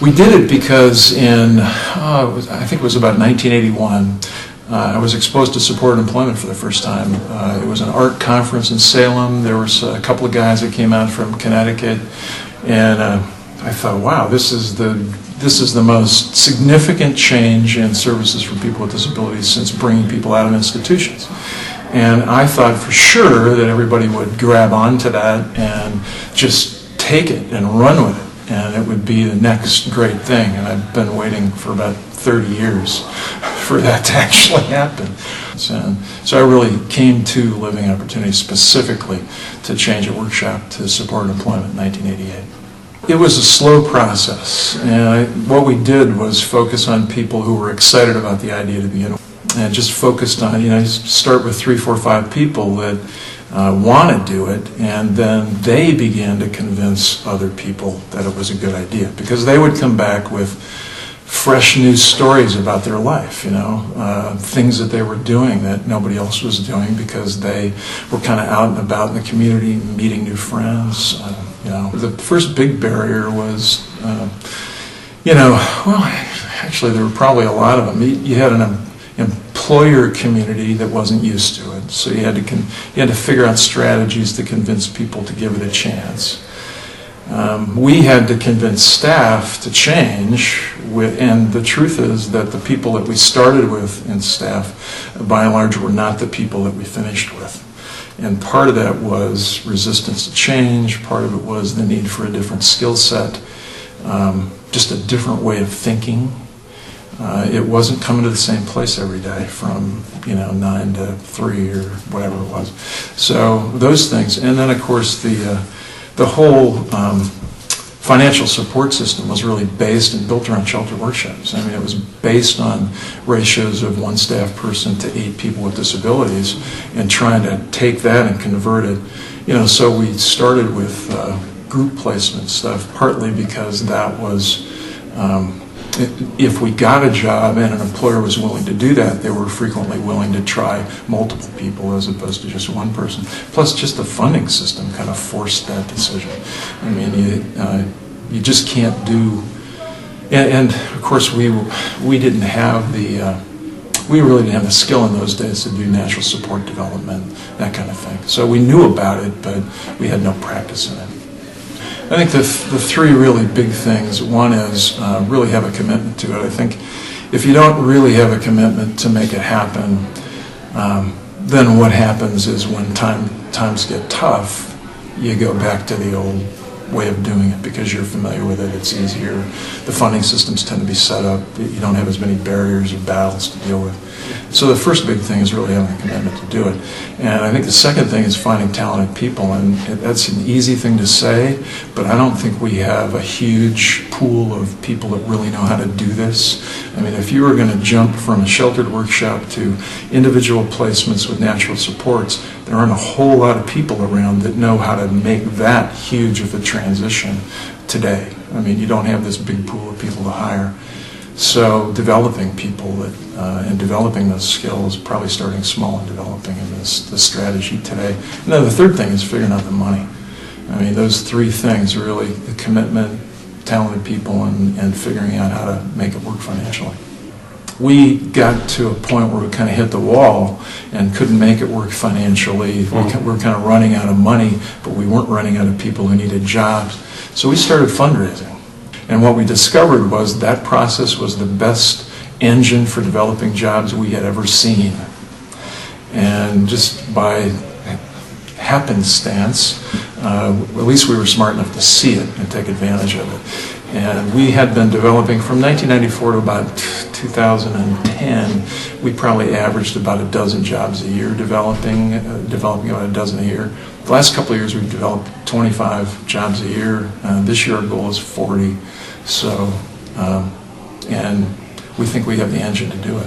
We did it because I think it was about 1981, I was exposed to supported employment for the first time. It was an art conference in Salem. There was a couple of guys that came out from Connecticut, and I thought, wow, this is the most significant change in services for people with disabilities since bringing people out of institutions. And I thought for sure that everybody would grab onto that and just take it and run with it. And it would be the next great thing. And I've been waiting for about 30 years for that to actually happen. So I really came to Living Opportunity specifically to change a workshop to supported employment in 1988. It was a slow process. And what we did was focus on people who were excited about the idea to begin with. And just focused on, start with 3, 4, 5 people that want to do it, and then they began to convince other people that it was a good idea, because they would come back with fresh new stories about their life, things that they were doing that nobody else was doing because they were kind of out and about in the community, meeting new friends. The first big barrier was, actually there were probably a lot of them. You had an employer community that wasn't used to it, so you had to figure out strategies to convince people to give it a chance. We had to convince staff to change, and the truth is that the people that we started with in staff, by and large, were not the people that we finished with. And part of that was resistance to change, part of it was the need for a different skill set, just a different way of thinking. It wasn't coming to the same place every day from 9 to 3 or whatever it was. So those things, and then of course the whole financial support system was really based and built around shelter workshops. I mean, it was based on ratios of 1 staff person to 8 people with disabilities, and trying to take that and convert it. So we started with group placement stuff, partly because that was. If we got a job and an employer was willing to do that, they were frequently willing to try multiple people as opposed to just one person. Plus, just the funding system kind of forced that decision. I mean, you just can't do. And of course, we didn't have we really didn't have the skill in those days to do natural support development, that kind of thing. So we knew about it, but we had no practice in it. I think the 3 really big things, one is really have a commitment to it. I think if you don't really have a commitment to make it happen, then what happens is when times get tough, you go back to the old way of doing it because you're familiar with it, it's easier. The funding systems tend to be set up, you don't have as many barriers or battles to deal with. So the first big thing is really having a commitment to do it. And I think the second thing is finding talented people, and that's an easy thing to say, but I don't think we have a huge pool of people that really know how to do this. I mean, if you were going to jump from a sheltered workshop to individual placements with natural supports, there aren't a whole lot of people around that know how to make that huge of a transition today. I mean, you don't have this big pool of people to hire. So developing people and developing those skills, probably starting small and developing the strategy today. And then the third thing is figuring out the money. I mean, those 3 things really: the commitment, talented people, and figuring out how to make it work financially. We got to a point where we kind of hit the wall and couldn't make it work financially. We were kind of running out of money, but we weren't running out of people who needed jobs. So we started fundraising. And what we discovered was that process was the best engine for developing jobs we had ever seen. And just by happenstance, at least we were smart enough to see it and take advantage of it. And we had been developing from 1994 to about 2010. We probably averaged about a dozen jobs a year, developing about a dozen a year. The last couple of years we've developed 25 jobs a year. This year our goal is 40. So, and we think we have the engine to do it.